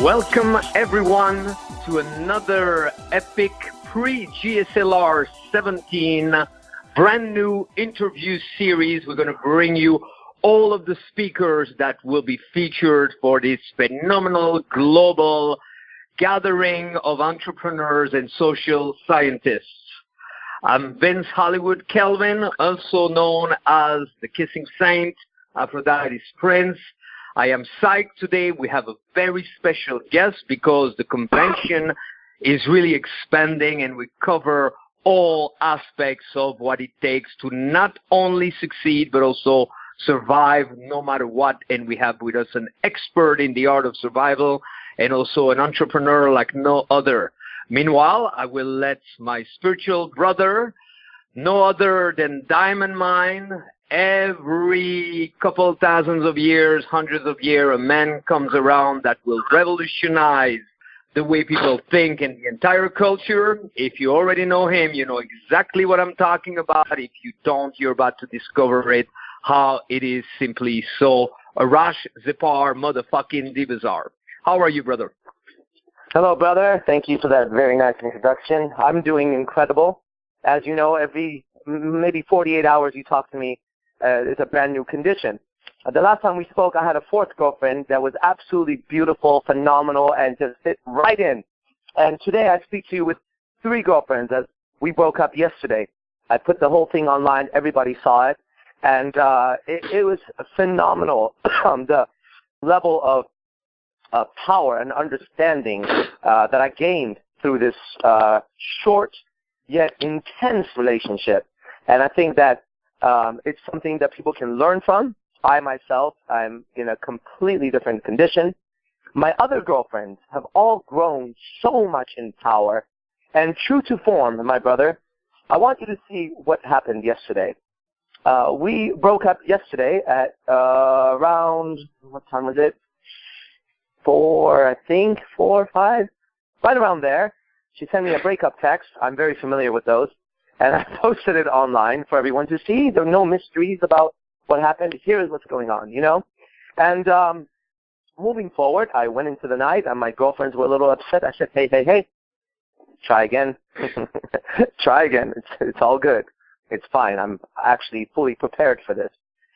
Welcome everyone to another epic pre-GSLR 17 brand new interview series. We're going to bring you all of the speakers that will be featured for this phenomenal global gathering of entrepreneurs and social scientists. I'm Vince Hollywood Kelvin, also known as the Kissing Saint, Aphrodite's Prince. I am psyched today. We have a very special guest because the convention is really expanding and we cover all aspects of what it takes to not only succeed but also survive no matter what. And we have with us an expert in the art of survival and also an entrepreneur like no other. Meanwhile, I will let my spiritual brother, no other than Diamond Mine. Every couple thousands of years, hundreds of years, a man comes around that will revolutionize the way people think and the entire culture. If you already know him, you know exactly what I'm talking about. If you don't, you're about to discover it, how it is simply so. Arash Dibazar, motherfucking Dibazar. How are you, brother? Hello, brother. Thank you for that very nice introduction. I'm doing incredible. As you know, every maybe 48 hours you talk to me, it's a brand new condition. The last time we spoke, I had a fourth girlfriend that was absolutely beautiful, phenomenal, and just fit right in. And today I speak to you with three girlfriends as we broke up yesterday. I put the whole thing online. Everybody saw it. And it was phenomenal, the level of power and understanding that I gained through this short yet intense relationship. And I think that it's something that people can learn from. I myself, I'm in a completely different condition. My other girlfriends have all grown so much in power. And true to form, my brother, I want you to see what happened yesterday. We broke up yesterday at around, what time was it? 4 or 5, right around there. She sent me a breakup text. I'm very familiar with those. And I posted it online for everyone to see. There are no mysteries about what happened. Here is what's going on, you know. And moving forward, I went into the night, and my girlfriends were a little upset. I said, hey, try again. Try again. It's all good. It's fine. I'm actually fully prepared for this.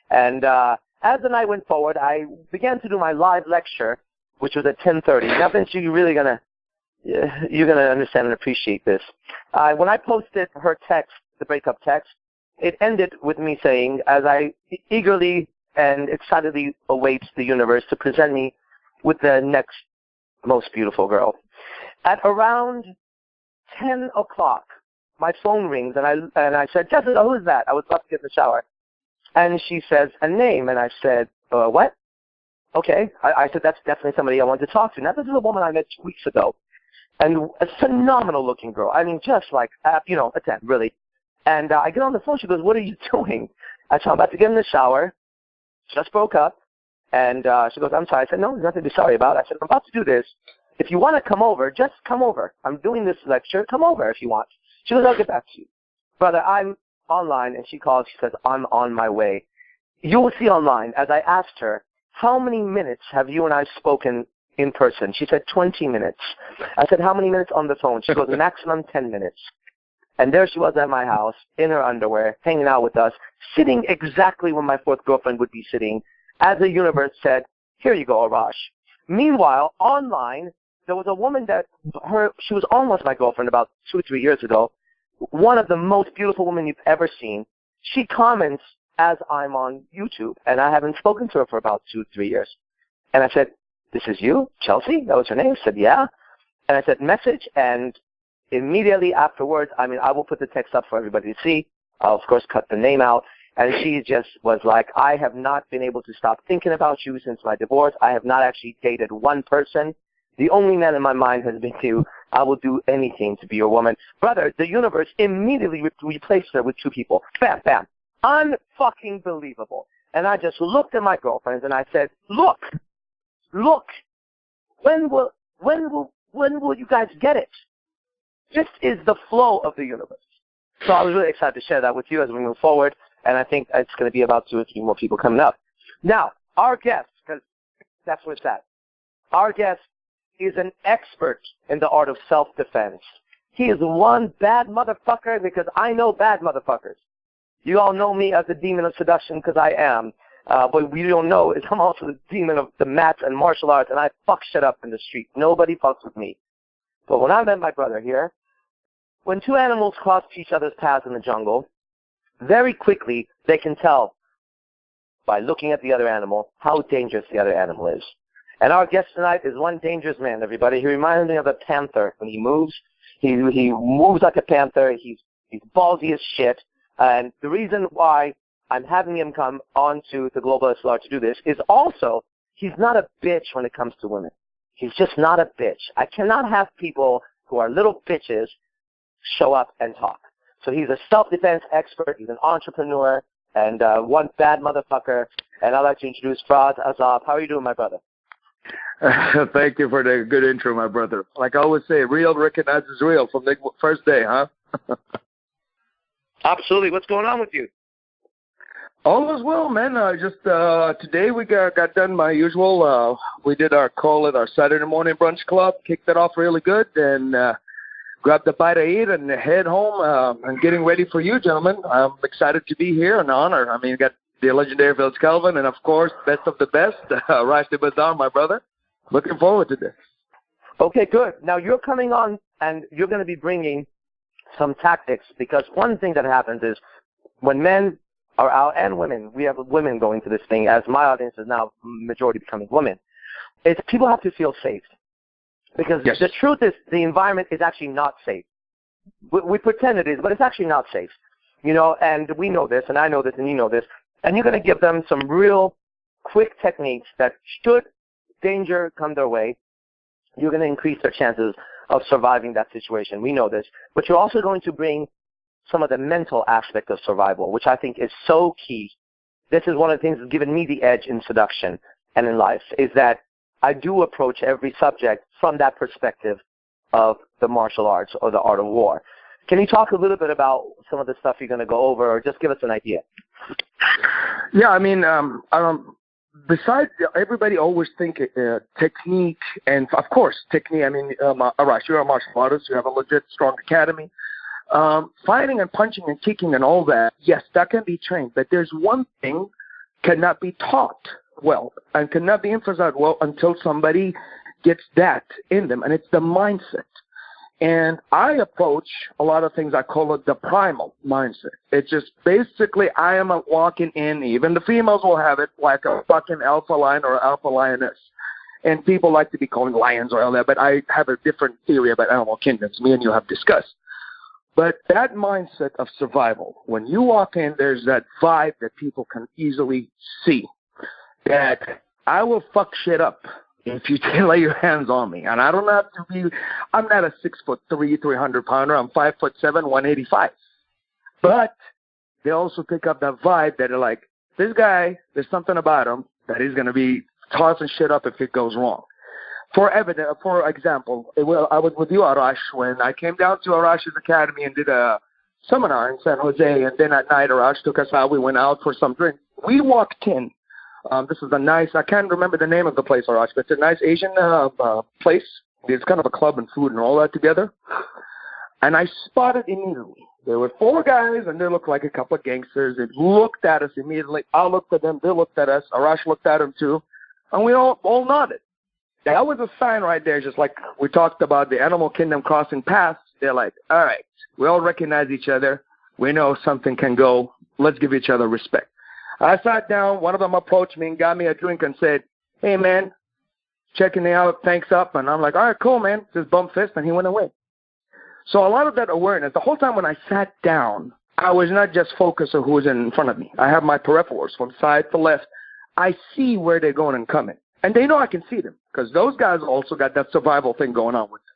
And as the night went forward, I began to do my live lecture, which was at 10:30. Now, Vince, you're gonna understand and appreciate this. When I posted her text, the breakup text, it ended with me saying, as I eagerly and excitedly await the universe to present me with the next most beautiful girl. At around 10 o'clock, my phone rings, and I said, Jessica, who is that? I was about to get in the shower. And she says, a name. And I said, what? Okay. I said, that's definitely somebody I want to talk to. Now, this is a woman I met 2 weeks ago. And a phenomenal-looking girl. I mean, just like, a 10, really. And I get on the phone. She goes, what are you doing? I said, I'm about to get in the shower. Just broke up. And she goes, I'm sorry. I said, no, there's nothing to be sorry about. I said, I'm about to do this. If you want to come over, just come over. I'm doing this lecture. Come over if you want. She goes, I'll get back to you. Brother, I'm online. And she calls. She says, I'm on my way. You will see online, as I asked her, how many minutes have you and I spoken in person? She said 20 minutes. I said, how many minutes on the phone? She goes, maximum 10 minutes. And there she was at my house, in her underwear, hanging out with us, sitting exactly where my fourth girlfriend would be sitting, as the universe said, here you go, Arash. Meanwhile, online, there was a woman she was almost my girlfriend about 2 or 3 years ago, one of the most beautiful women you've ever seen. She comments as I'm on YouTube, and I haven't spoken to her for about 2 or 3 years. And I said, this is you, Chelsea? That was her name. She said, yeah. And I said, message, and immediately afterwards, I will put the text up for everybody to see. I'll, of course, cut the name out. And she just was like, I have not been able to stop thinking about you since my divorce. I have not actually dated one person. The only man in my mind has been you. I will do anything to be your woman. Brother, the universe immediately replaced her with 2 people. Bam, bam. Unfucking believable. And I just looked at my girlfriends and I said, look, when will you guys get it? This is the flow of the universe. So I was really excited to share that with you as we move forward, and I think it's going to be about 2 or 3 more people coming up. Now, our guest, because that's where it's at. Our guest is an expert in the art of self-defense. He is one bad motherfucker because I know bad motherfuckers. You all know me as the demon of seduction because I am. But what you don't know is I'm also the demon of the mats and martial arts, and I fuck shit up in the street. Nobody fucks with me. But when I met my brother here, when two animals cross each other's paths in the jungle, very quickly they can tell by looking at the other animal how dangerous the other animal is. And our guest tonight is one dangerous man, everybody. He reminds me of a panther. When he moves, he moves like a panther. He's ballsy as shit. And the reason why I'm having him come onto the Global SLR to do this is also he's not a bitch when it comes to women. He's just not a bitch. I cannot have people who are little bitches show up and talk. So he's a self-defense expert. He's an entrepreneur and one bad motherfucker. And I'd like to introduce Frass Azab. How are you doing, my brother? Thank you for the good intro, my brother. Like I always say, real recognizes real from the first day, huh? Absolutely. What's going on with you? All is well, man. Just today we got done my usual. We did our call at our Saturday morning brunch club, kicked it off really good, and grabbed a bite to eat and head home and getting ready for you, gentlemen. I'm excited to be here, an honor. I mean, you got the legendary Village Kelvin, and of course, best of the best, Arash Dibazar, my brother. Looking forward to this. Okay, good. Now you're coming on, and you're going to be bringing some tactics, because one thing that happens is when men are out, and women, we have women going to this thing, as my audience is now majority becoming women, it's people have to feel safe. Because yes. The truth is the environment is actually not safe. We pretend it is, but it's actually not safe. You know, and we know this, and I know this, and you know this. And you're going to give them some real quick techniques that should danger come their way, you're going to increase their chances of surviving that situation. We know this. But you're also going to bring some of the mental aspect of survival, which I think is so key. This is one of the things that's given me the edge in seduction and in life, is that I do approach every subject from that perspective of the martial arts or the art of war. Can you talk a little bit about some of the stuff you're going to go over, or just give us an idea? Yeah, I mean, besides, everybody always think technique, and of course, technique. I mean, Arash, you're a martial artist. You have a legit strong academy. Fighting and punching and kicking and all that, yes, that can be trained. But there's one thing cannot be taught well and cannot be emphasized well until somebody gets that in them, and it's the mindset. And I approach a lot of things, I call it the primal mindset. It's just basically I am walking in, even the females will have it, like a fucking alpha lion or alpha lioness. And people like to be called lions or all that, but I have a different theory about animal kingdoms, me and you have discussed. But that mindset of survival, when you walk in, there's that vibe that people can easily see, that I will fuck shit up if you lay your hands on me. And I don't have to be, I'm not a 6'3", 300-pounder. I'm 5'7", 185. But they also pick up that vibe that are like, this guy, there's something about him that he's going to be tossing shit up if it goes wrong. For example, I was with you, Arash, when I came down to Arash's academy and did a seminar in San Jose, and then at night Arash took us out. We went out for some drink. We walked in. This is a nice, I can't remember the name of the place, Arash, but it's a nice Asian place. It's kind of a club and food and all that together. And I spotted immediately. There were 4 guys, and they looked like a couple of gangsters. They looked at us immediately. I looked at them. They looked at us. Arash looked at them, too. And we all nodded. That was a sign right there, just like we talked about the animal kingdom crossing paths. They're like, all right, we all recognize each other. We know something can go. Let's give each other respect. I sat down. One of them approached me and got me a drink and said, hey, man, checking me out, thanks up. And I'm like, all right, cool, man. Just bump fist, and he went away. So a lot of that awareness, the whole time when I sat down, I was not just focused on who was in front of me. I have my peripherals from side to left. I see where they're going and coming. And they know I can see them, because those guys also got that survival thing going on with them.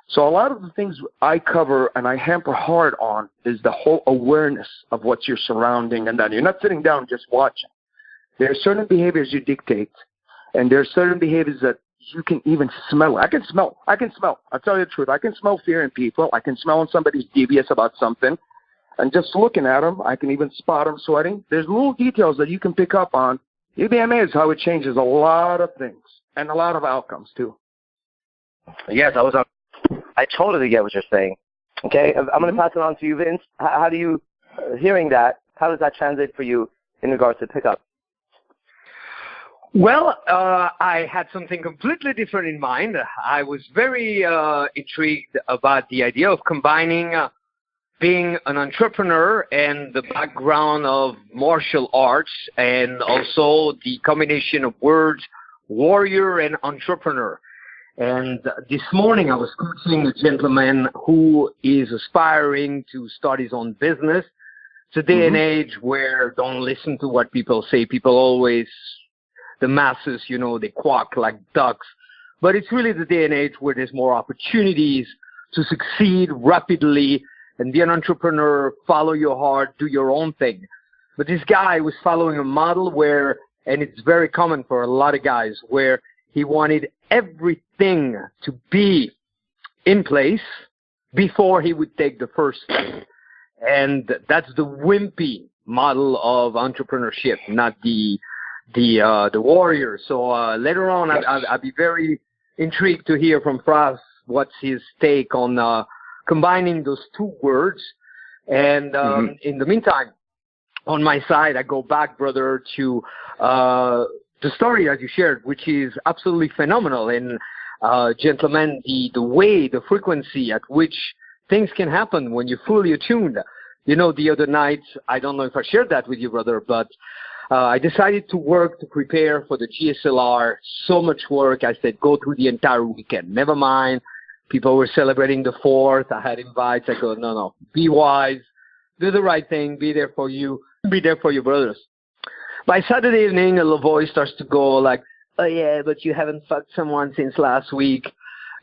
So a lot of the things I cover and I hamper hard on is the whole awareness of what you're surrounding, and that you're not sitting down just watching. There are certain behaviors you dictate, and there are certain behaviors that you can even smell. I can smell. I'll tell you the truth. I can smell fear in people. I can smell when somebody's devious about something. And just looking at them, I can even spot them sweating. There's little details that you can pick up on. You'd be amazed how it changes a lot of things and a lot of outcomes, too. Yes, I totally get what you're saying. Okay, I'm going to pass it on to you, Vince. How do you, hearing that, how does that translate for you in regards to pickup? Well, I had something completely different in mind. I was very intrigued about the idea of combining being an entrepreneur and the background of martial arts, and also the combination of words warrior and entrepreneur. And this morning I was coaching a gentleman who is aspiring to start his own business. It's a day and age where don't listen to what people say. People always, the masses, you know, they quack like ducks. But it's really the day and age where there's more opportunities to succeed rapidly and be an entrepreneur, follow your heart, do your own thing. But this guy was following a model where, and it's very common for a lot of guys, where he wanted everything to be in place before he would take the first step. And that's the wimpy model of entrepreneurship, not the warrior. So later on, I'll be very intrigued to hear from Frass what's his take on combining those two words. And in the meantime, on my side, I go back, brother, to the story that you shared, which is absolutely phenomenal. And gentlemen, the way, the frequency at which things can happen when you're fully attuned. You know, the other night, I don't know if I shared that with you, brother, but I decided to work to prepare for the GSLR. So much work. I said, go through the entire weekend. Never mind. People were celebrating the 4th. I had invites. I go, no. Be wise. Do the right thing. Be there for you. Be there for your brothers. By Saturday evening, a little voice starts to go like, oh, yeah, but you haven't fucked someone since last week.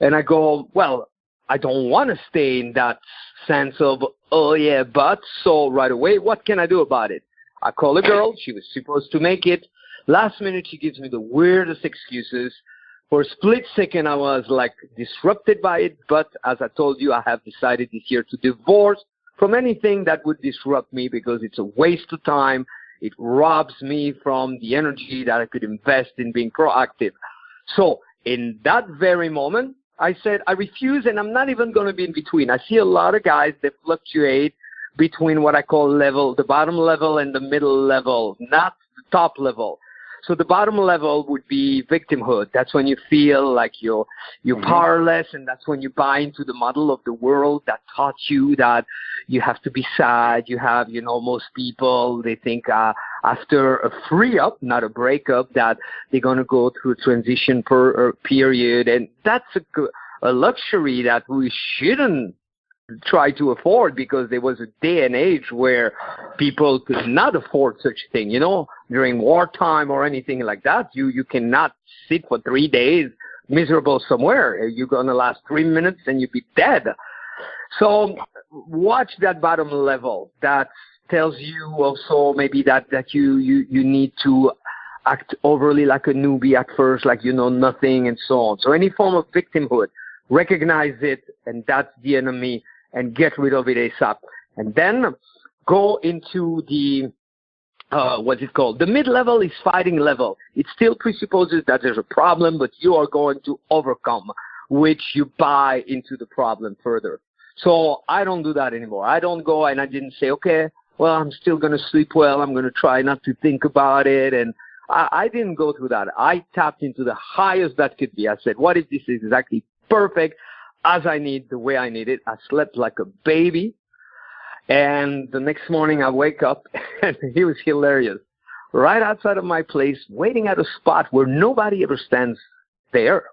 And I go, well, I don't want to stay in that sense of, oh, yeah, but. So right away, what can I do about it? I call a girl. She was supposed to make it. Last minute, she gives me the weirdest excuses. For a split second, I was like disrupted by it. But as I told you, I have decided this year to divorce from anything that would disrupt me because it's a waste of time. It robs me from the energy that I could invest in being proactive. So in that very moment, I said, I refuse, and I'm not even going to be in between. I see a lot of guys that fluctuate between what I call level, the bottom level and the middle level, not the top level. So the bottom level would be victimhood. That's when you feel like you're powerless, and that's when you buy into the model of the world that taught you that you have to be sad. You have, you know, most people, they think after a free-up, not a breakup, that they're going to go through a transition period, and that's a luxury that we shouldn't try to afford, because there was a day and age where people could not afford such a thing. You know, during wartime or anything like that, you cannot sit for 3 days miserable somewhere. You're going to last 3 minutes and you'll be dead. So watch that bottom level. That tells you also maybe that you need to act overly like a newbie at first, like you know nothing and so on. So any form of victimhood, recognize it, and that's the enemy, and get rid of it ASAP. And then go into the, what's it called? The mid-level is fighting level. It still presupposes that there's a problem, but you are going to overcome, which you buy into the problem further. So I don't do that anymore. I don't go and I didn't say, okay, well, I'm still going to sleep well. I'm going to try not to think about it. And I didn't go through that. I tapped into the highest that could be. I said, what if this is exactly perfect, as I need, the way I need it? I slept like a baby. And the next morning I wake up, and he was hilarious. Right outside of my place, waiting at a spot where nobody ever stands there.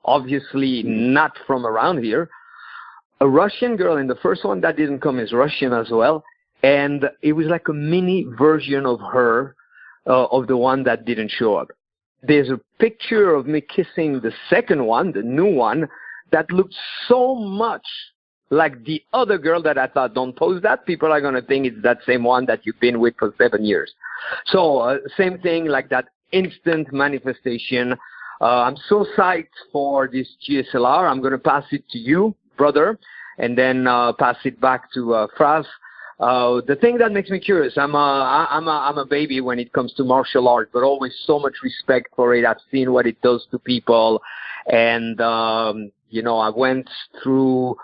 Obviously not from around here. A Russian girl, and the first one that didn't come is Russian as well. And it was like a mini version of her, of the one that didn't show up. There's a picture of me kissing the second one, the new one, that looked so much like the other girl that I thought, don't post that. People are going to think it's that same one that you've been with for 7 years. So same thing, like that instant manifestation. I'm so psyched for this GSLR. I'm going to pass it to you, brother, and then pass it back to Frass. The thing that makes me curious, I'm a baby when it comes to martial arts, but always so much respect for it. I've seen what it does to people, And, I went through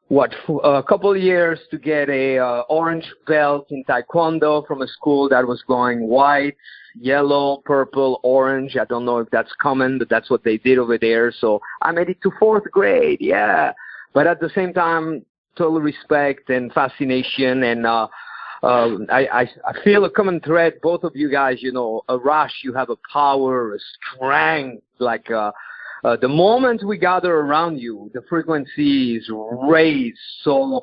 a couple of years to get a orange belt in Taekwondo from a school that was going white, yellow, purple, orange. I don't know if that's common, but that's what they did over there. So I made it to 4th grade, yeah. But at the same time, total respect and fascination. And I feel a common thread. Both of you guys, Arash, you have a power, a strength, like the moment we gather around you, the frequency is raised. So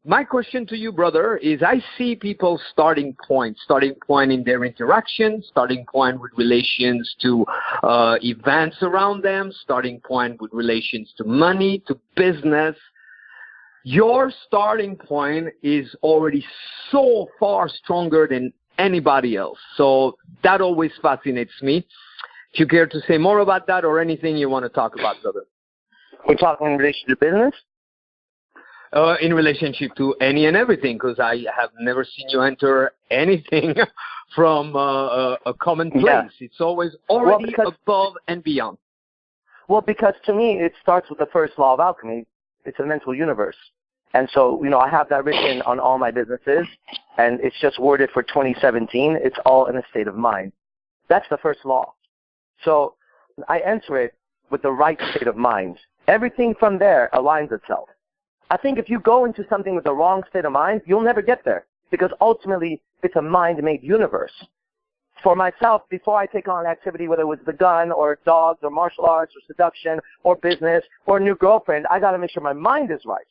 my question to you, brother, is I see people's starting point in their interaction, starting point with relations to events around them, starting point with relations to money, to business. Your starting point is already so far stronger than anybody else. So that always fascinates me. If you care to say more about that or anything you want to talk about, brother. We're talking in relation to business? In relationship to any and everything, because I have never seen you enter anything from a common place. Yeah. It's always already above and beyond. Well, because to me, it starts with the first law of alchemy. It's a mental universe. And so, I have that written on all my businesses, and it's just worded for 2017. It's all in a state of mind. That's the first law. So I enter it with the right state of mind. Everything from there aligns itself. I think if you go into something with the wrong state of mind, you'll never get there, because ultimately it's a mind-made universe. For myself, before I take on an activity, whether it was the gun or dogs or martial arts or seduction or business or a new girlfriend, I got to make sure my mind is right.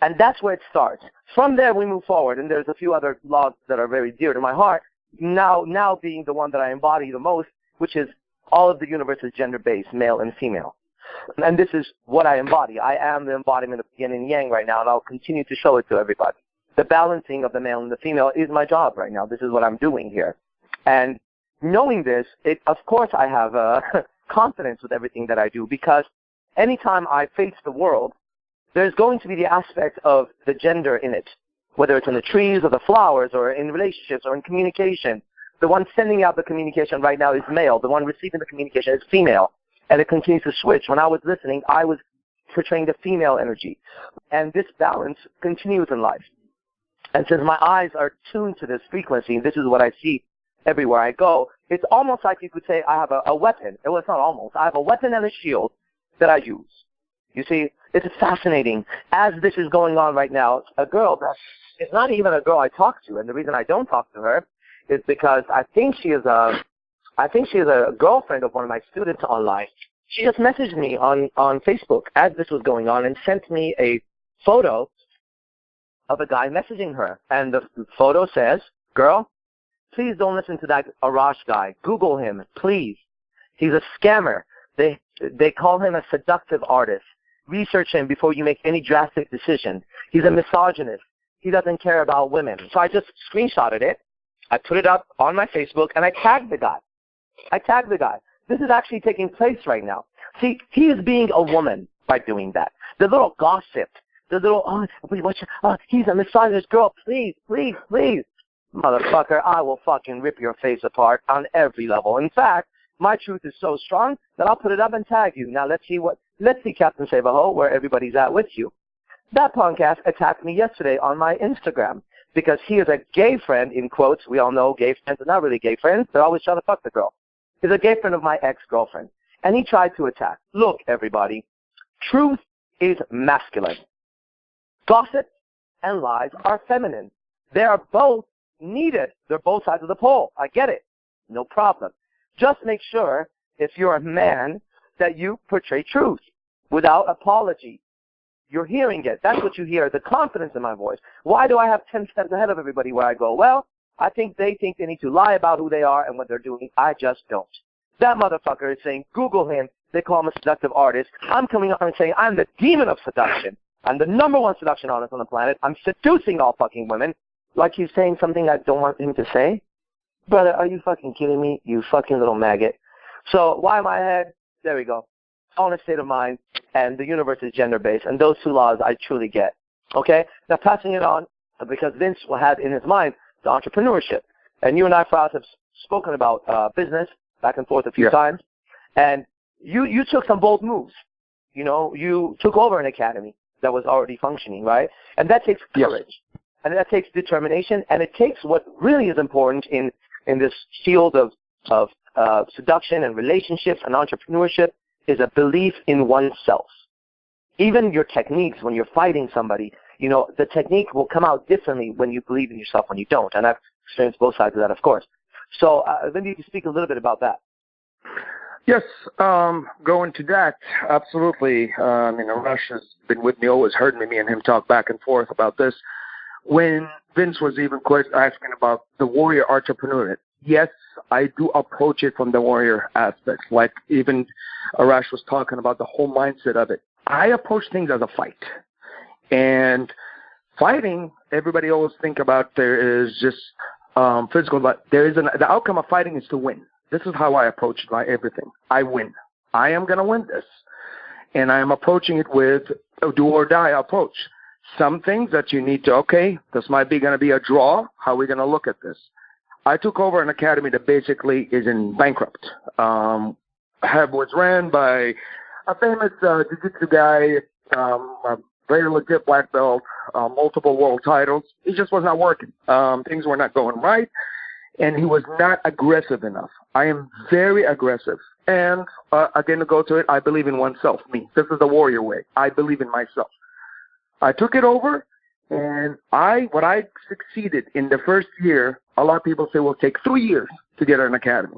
And that's where it starts. From there, we move forward, and there's a few other laws that are very dear to my heart, now being the one that I embody the most, which is all of the universe is gender-based, male and female. And this is what I embody. I am the embodiment of yin and yang right now, and I'll continue to show it to everybody. The balancing of the male and the female is my job right now. This is what I'm doing here. And knowing this, of course I have confidence with everything that I do, because anytime I face the world, there's going to be the aspect of the gender in it, whether it's in the trees or the flowers or in relationships or in communication. The one sending out the communication right now is male. The one receiving the communication is female. And it continues to switch. When I was listening, I was portraying the female energy. And this balance continues in life. And since my eyes are tuned to this frequency, and this is what I see everywhere I go, it's almost like you could say I have a weapon. Well, it's not almost. I have a weapon and a shield that I use. You see, it's fascinating. As this is going on right now, a girl that is not even a girl I talk to, and the reason I don't talk to her is because I think she is a girlfriend of one of my students online. She just messaged me on Facebook as this was going on and sent me a photo of a guy messaging her. And the photo says, "Girl, please don't listen to that Arash guy. Google him, please. He's a scammer. They call him a seductive artist. Research him before you make any drastic decision. He's a misogynist. He doesn't care about women." So I just screenshotted it. I put it up on my Facebook, and I tagged the guy. This is actually taking place right now. See, he is being a woman by doing that. The little gossip, the little, he's a misogynist girl, please. Motherfucker, I will fucking rip your face apart on every level. In fact, my truth is so strong that I'll put it up and tag you. Now let's see Captain Save a Ho, where everybody's at with you. That podcast attacked me yesterday on my Instagram, because he is a gay friend, in quotes. We all know gay friends are not really gay friends. They're always trying to fuck the girl. He's a gay friend of my ex-girlfriend. And he tried to attack. Look, everybody, truth is masculine. Gossip and lies are feminine. They are both needed. They're both sides of the pole. I get it. No problem. Just make sure, if you're a man, that you portray truth without apology. You're hearing it. That's what you hear, the confidence in my voice. Why do I have 10 steps ahead of everybody where I go? Well, I think they need to lie about who they are and what they're doing. I just don't. That motherfucker is saying, Google him. They call him a seductive artist. I'm coming up and saying, I'm the demon of seduction. I'm the #1 seduction artist on the planet. I'm seducing all fucking women. Like he's saying something I don't want him to say. Brother, are you fucking kidding me? You fucking little maggot. So why am I ahead? There we go. All in a state of mind, and the universe is gender-based, and those two laws I truly get. Okay? Now passing it on, because Vince had in his mind the entrepreneurship. And you and I, Frass, have spoken about business back and forth a few times. And you took some bold moves. You know, you took over an academy that was already functioning, right? And that takes courage. And that takes determination. And it takes what really is important in this field of seduction and relationships and entrepreneurship is a belief in oneself. Even your techniques, when you're fighting somebody, you know, the technique will come out differently when you believe in yourself when you don't. And I've experienced both sides of that, of course. So maybe you can speak a little bit about that. Yes, going to that, absolutely. I mean, Arash has been with me, always heard me and him talk back and forth about this. When Vince was even asking about the warrior entrepreneur, yes, I do approach it from the warrior aspect. Like even Arash was talking about the whole mindset of it. I approach things as a fight. And fighting, everybody always think about there is just physical, but the outcome of fighting is to win. This is how I approach everything. I win. I am going to win this. And I am approaching it with a do or die approach. Some things that you need to, okay, this might be going to be a draw. How are we going to look at this? I took over an academy that basically is in bankrupt. Was ran by a famous jiu-jitsu guy, a very legit black belt, multiple world titles. He just was not working. Things were not going right. And he was not aggressive enough. I am very aggressive. And again, to go to it, I believe in oneself, me. This is the warrior way. I believe in myself. I took it over, and what I succeeded in the first year, a lot of people say, well, it will take 3 years to get an academy.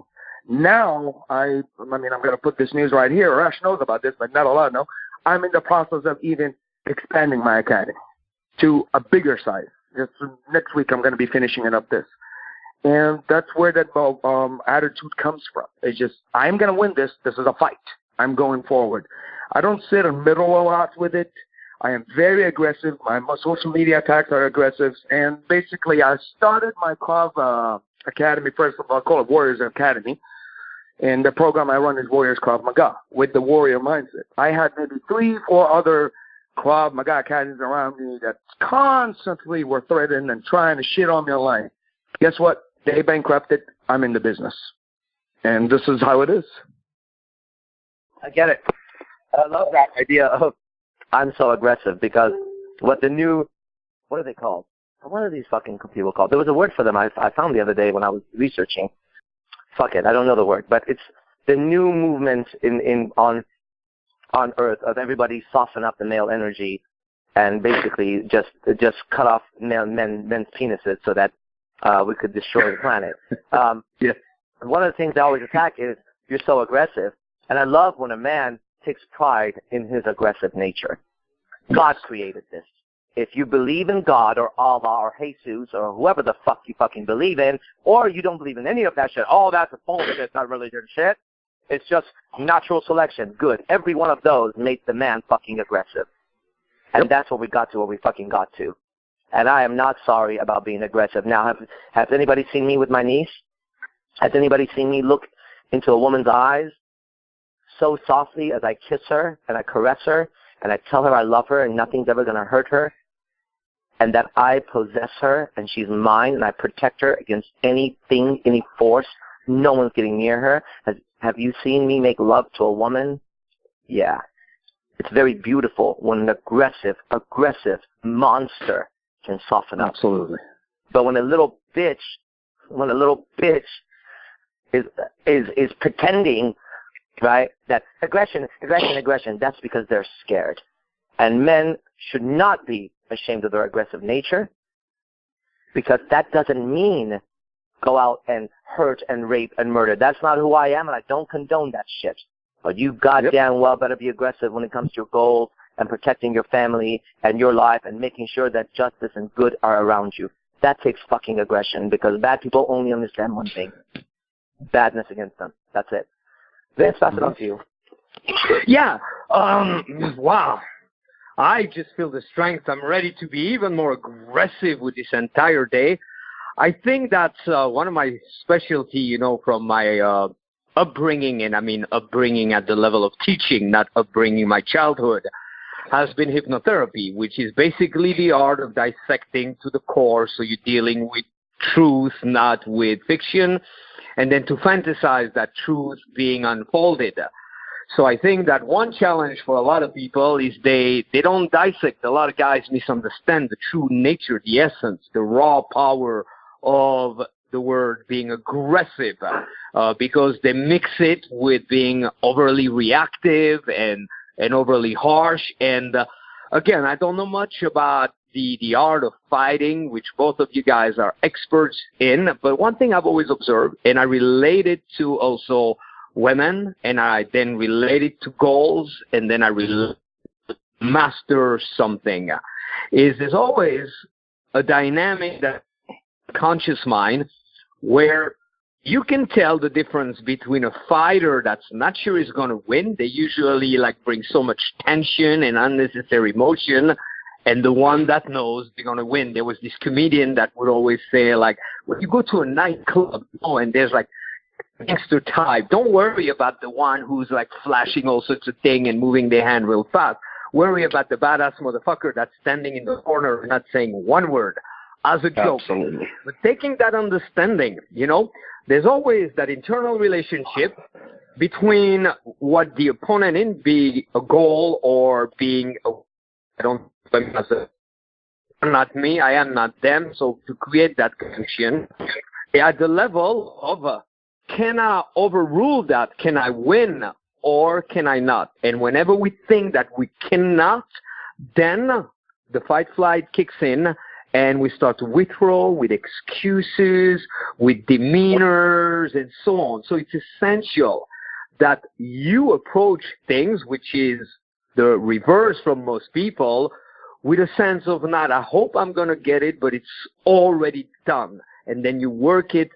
Now, I'm going to put this news right here. Arash knows about this, but not a lot know. I'm in the process of even expanding my academy to a bigger size. Just next week, I'm going to be finishing it up this. And that's where that attitude comes from. It's just, I'm going to win this. This is a fight. I'm going forward. I don't sit in the middle a lot with it. I am very aggressive. My social media attacks are aggressive. And basically, I started my Krav Academy, first of all, I call it Warriors Academy. And the program I run is Warriors Krav Maga with the warrior mindset. I had maybe 3-4 other Krav Maga academies around me that constantly were threatening and trying to shit on me online. Guess what? They bankrupted. I'm in the business. And this is how it is. I get it. I love that idea of I'm so aggressive because what are they called? What are these fucking people called? There was a word for them I found the other day when I was researching. Fuck it, I don't know the word, but it's the new movement on Earth of everybody soften up the male energy and basically just cut off men's penises so that we could destroy the planet. Yes. One of the things I always attack is you're so aggressive, and I love when a man takes pride in his aggressive nature. God created this. If you believe in God or Allah or Jesus or whoever the fuck you fucking believe in, or you don't believe in any of that shit, all that's bullshit, it's not religion shit. It's just natural selection. Good. Every one of those made the man fucking aggressive. And that's what we got to, what we fucking got to. And I am not sorry about being aggressive. Now, has anybody seen me with my niece? Has anybody seen me look into a woman's eyes so softly as I kiss her and I caress her and I tell her I love her and nothing's ever going to hurt her and that I possess her and she's mine and I protect her against anything, any force? No one's getting near her. Have you seen me make love to a woman? Yeah. It's very beautiful when an aggressive monster can soften up. Absolutely. But when a little bitch is pretending, right, that aggression, that's because they're scared. And men should not be ashamed of their aggressive nature because that doesn't mean go out and hurt and rape and murder. That's not who I am, and I don't condone that shit. But you goddamn well better be aggressive when it comes to your goals and protecting your family and your life and making sure that justice and good are around you. That takes fucking aggression because bad people only understand one thing. Badness against them. That's it. Vince, pass it on to you. Yeah. Wow. I just feel the strength. I'm ready to be even more aggressive with this entire day. I think that's one of my specialty, from my upbringing, and I mean upbringing at the level of teaching, not upbringing my childhood, has been hypnotherapy, which is basically the art of dissecting to the core. So you're dealing with truth, not with fiction, and then to fantasize that truth being unfolded. So I think that one challenge for a lot of people is they don't dissect. A lot of guys misunderstand the true nature, the essence, the raw power of the word being aggressive, because they mix it with being overly reactive and overly harsh. And again, I don't know much about the art of fighting, which both of you guys are experts in. But one thing I've always observed, and I relate it to also women, and I then relate it to goals, and then I master something, is there's always a dynamic, that conscious mind, where you can tell the difference between a fighter that's not sure he's going to win. They usually bring so much tension and unnecessary emotion, and the one that knows they're going to win. There was this comedian that would always say, when you go to a nightclub, and there's gangster type, don't worry about the one who's flashing all sorts of things and moving their hand real fast. Worry about the badass motherfucker that's standing in the corner and not saying one word as a joke. Absolutely. But taking that understanding, there's always that internal relationship between what the opponent is, be a goal or being not me, I am not them. So to create that connection at the level of can I overrule that? Can I win or can I not? And whenever we think that we cannot, then the fight flight kicks in and we start to withdraw with excuses, with demeanors and so on. So it's essential that you approach things, which is the reverse from most people, with a sense of not, I hope I'm going to get it, but it's already done. And then you work it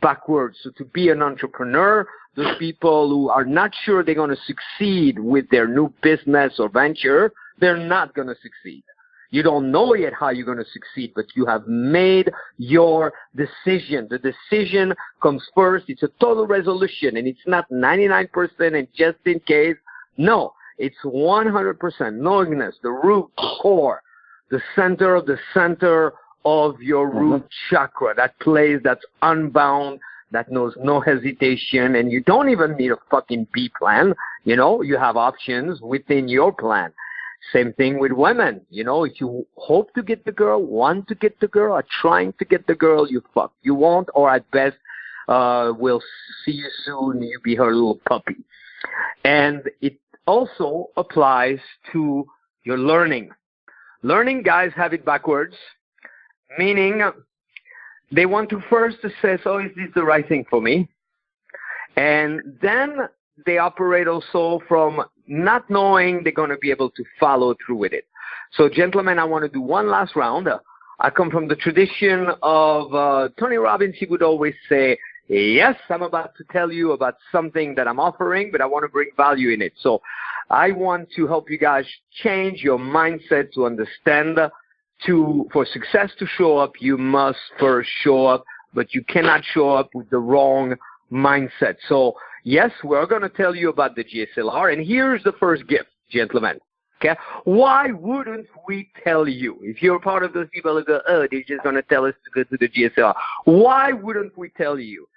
backwards. So to be an entrepreneur, those people who are not sure they're going to succeed with their new business or venture, they're not going to succeed. You don't know yet how you're going to succeed, but you have made your decision. The decision comes first. It's a total resolution, and it's not 99% and just in case. No, it's 100% knowingness, the root, the core, the center of your root chakra, that place that's unbound, that knows no hesitation, and you don't even need a fucking B plan. You have options within your plan. Same thing with women. If you hope to get the girl, want to get the girl, are trying to get the girl, you fuck. You won't, or at best, we'll see you soon, you be her little puppy. And it also applies to your learning. Learning guys have it backwards, meaning they want to first assess, is this the right thing for me? And then they operate also from not knowing they're going to be able to follow through with it. So, gentlemen, I want to do one last round. I come from the tradition of Tony Robbins. He would always say, yes, I'm about to tell you about something that I'm offering, but I want to bring value in it. So I want to help you guys change your mindset to understand for success to show up, you must first show up, but you cannot show up with the wrong mindset. So, yes, we're going to tell you about the GSLR, and here's the first gift, gentlemen. Okay? Why wouldn't we tell you? If you're part of those people who go, they're just going to tell us to go to the GSLR. Why wouldn't we tell you?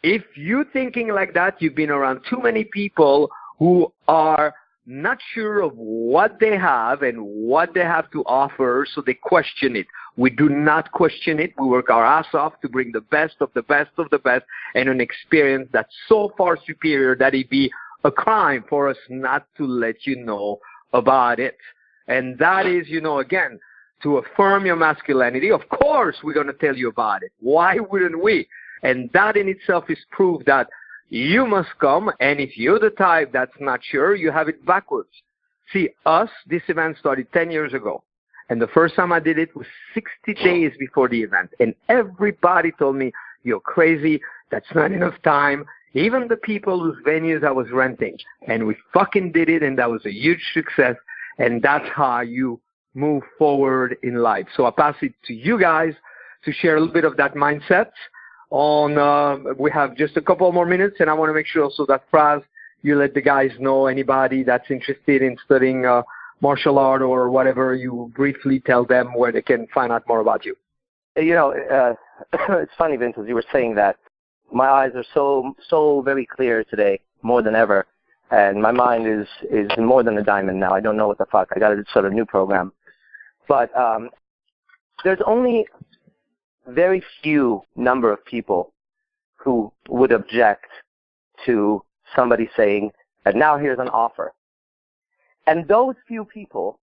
If you're thinking like that, you've been around too many people who are not sure of what they have and what they have to offer, so they question it. We do not question it. We work our ass off to bring the best of the best of the best and an experience that's so far superior that it'd be a crime for us not to let you know about it. And that is, again, to affirm your masculinity. Of course, we're going to tell you about it. Why wouldn't we? And that in itself is proof that you must come, and if you're the type that's not sure, you have it backwards. See, this event started 10 years ago, and the first time I did it was 60 days before the event, and everybody told me, you're crazy, that's not enough time, even the people whose venues I was renting. And we fucking did it, and that was a huge success, and that's how you move forward in life. So I pass it to you guys to share a little bit of that mindset. We have just a couple more minutes, and I want to make sure also that Frass, you let the guys know, anybody that's interested in studying martial art or whatever, you briefly tell them where they can find out more about you. it's funny, Vince, as you were saying that. My eyes are so very clear today, more than ever. And my mind is more than a diamond now. I don't know what the fuck. I got a sort of new program. But there's only very few number of people who would object to somebody saying, and now here's an offer. And those few people,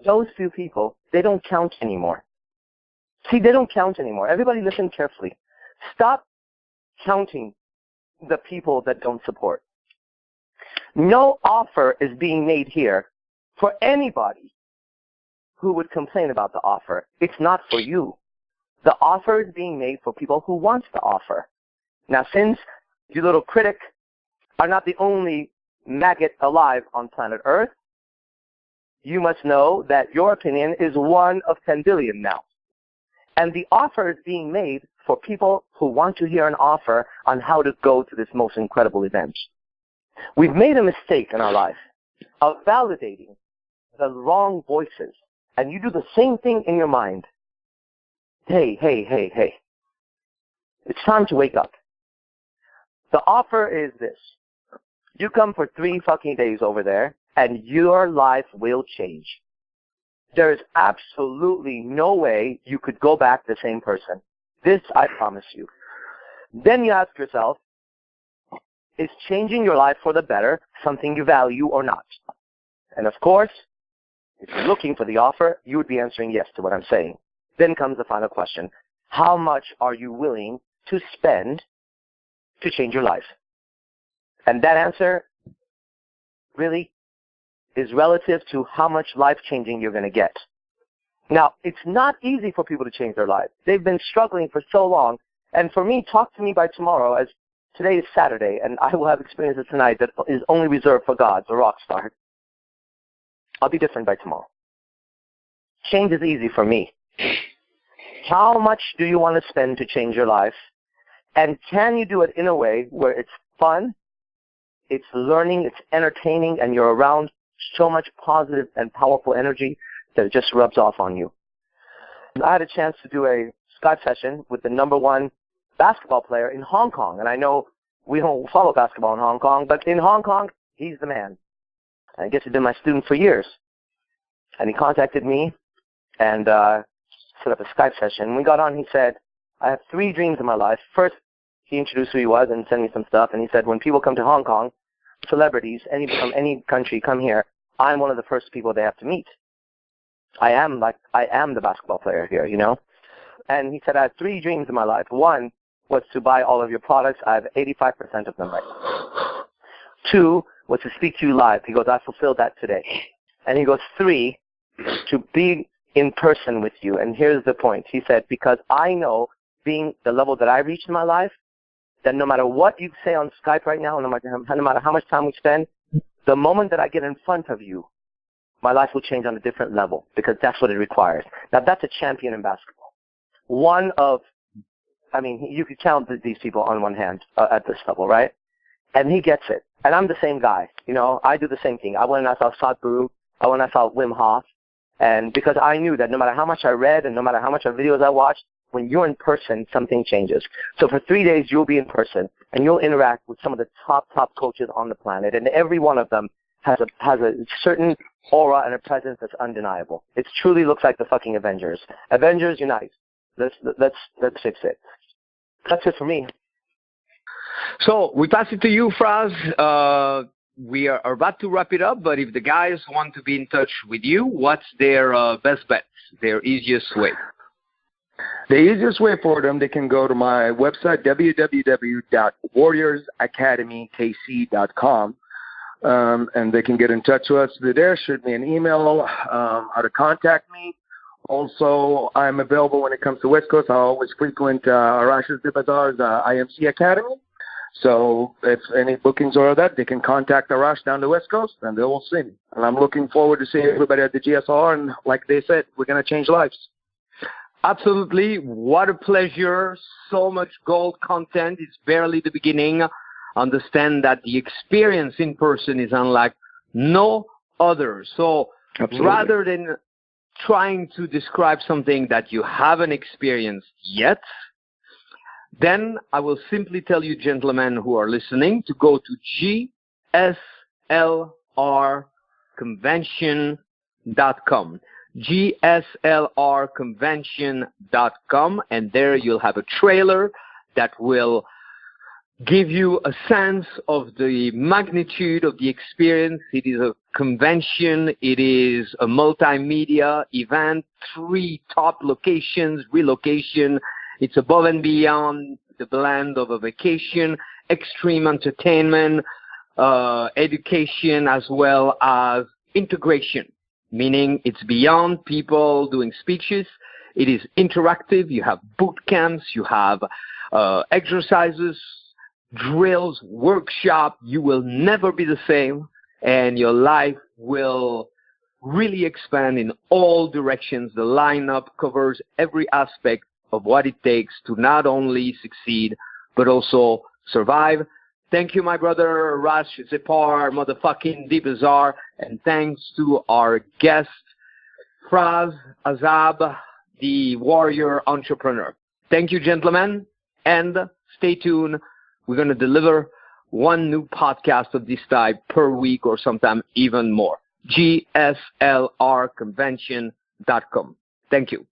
they don't count anymore. See, they don't count anymore. Everybody listen carefully. Stop counting the people that don't support. No offer is being made here for anybody who would complain about the offer. It's not for you. The offer is being made for people who want the offer. Now, since you little critic are not the only maggot alive on planet Earth, you must know that your opinion is one of 10 billion now. And the offer is being made for people who want to hear an offer on how to go to this most incredible event. We've made a mistake in our life of validating the wrong voices. And you do the same thing in your mind. Hey. It's time to wake up. The offer is this. You come for 3 fucking days over there, and your life will change. There is absolutely no way you could go back the same person. This I promise you. Then you ask yourself, is changing your life for the better something you value or not? And of course, if you're looking for the offer, you would be answering yes to what I'm saying. Then comes the final question. How much are you willing to spend to change your life? And that answer really is relative to how much life-changing you're going to get. Now, it's not easy for people to change their lives. They've been struggling for so long. And for me, talk to me by tomorrow, as today is Saturday, and I will have experiences tonight that is only reserved for gods or rock stars. I'll be different by tomorrow. Change is easy for me. How much do you want to spend to change your life? And can you do it in a way where it's fun, it's learning, it's entertaining, and you're around so much positive and powerful energy that it just rubs off on you? I had a chance to do a Skype session with the #1 basketball player in Hong Kong. And I know we don't follow basketball in Hong Kong, but in Hong Kong, he's the man. I guess he's been my student for years. And he contacted me and set up a Skype session. When we got on, he said, I have 3 dreams in my life. First, he introduced who he was and sent me some stuff. And he said, when people come to Hong Kong, celebrities, from any country come here, I'm one of the first people they have to meet. I am the basketball player here, you know. And he said, I have 3 dreams in my life. 1 was to buy all of your products. I have 85% of them right now. 2 was to speak to you live. He goes, I fulfilled that today. And he goes, 3, to be in person with you. And here's the point. He said, because I know, being the level that I reached in my life, that no matter what you say on Skype right now, no matter how much time we spend, the moment that I get in front of you, my life will change on a different level, because that's what it requires. Now, that's a champion in basketball. You could count these people on one hand at this level, right? And he gets it. And I'm the same guy. You know, I do the same thing. I went and I saw Sadhguru. I went and I saw Wim Hof. And because I knew that no matter how much I read and no matter how much of videos I watched, when you're in person, something changes. So for 3 days, you'll be in person, and you'll interact with some of the top coaches on the planet. And every one of them has a certain aura and a presence that's undeniable. It truly looks like the fucking Avengers. Avengers unite. Let's fix it. That's it for me. So we pass it to you, Frass. We are about to wrap it up, but if the guys want to be in touch with you, what's their best bet, their easiest way? The easiest way for them, they can go to my website, www.warriorsacademykc.com, and they can get in touch with us there, shoot me an email, how to contact me. Also, I'm available when it comes to West Coast. I always frequent Arash Dibazar's IMC Academy. So if any bookings are that, they can contact Arash down the West Coast, and they will see me. And I'm looking forward to seeing everybody at the GSLR, and like they said, we're going to change lives. Absolutely. What a pleasure. So much gold content. It's barely the beginning. Understand that the experience in person is unlike no other. So Absolutely. rather than trying to describe something that you haven't experienced yet, then I will simply tell you, gentlemen who are listening, to go to GSLRconvention.com. GSLRconvention.com, and there you'll have a trailer that will give you a sense of the magnitude of the experience. It is a convention. It is a multimedia event, 3 top locations, relocation. It's above and beyond the blend of a vacation, extreme entertainment, education, as well as integration, meaning it's beyond people doing speeches. It is interactive. You have boot camps. You have exercises, drills, workshop. You will never be the same, and your life will really expand in all directions. The lineup covers every aspect of what it takes to not only succeed, but also survive. Thank you, my brother, Arash Dibazar, motherfucking Dibazar, and thanks to our guest, Frass Azab, the warrior entrepreneur. Thank you, gentlemen, and stay tuned. We're going to deliver 1 new podcast of this type per week, or sometime even more. GSLRconvention.com. Thank you.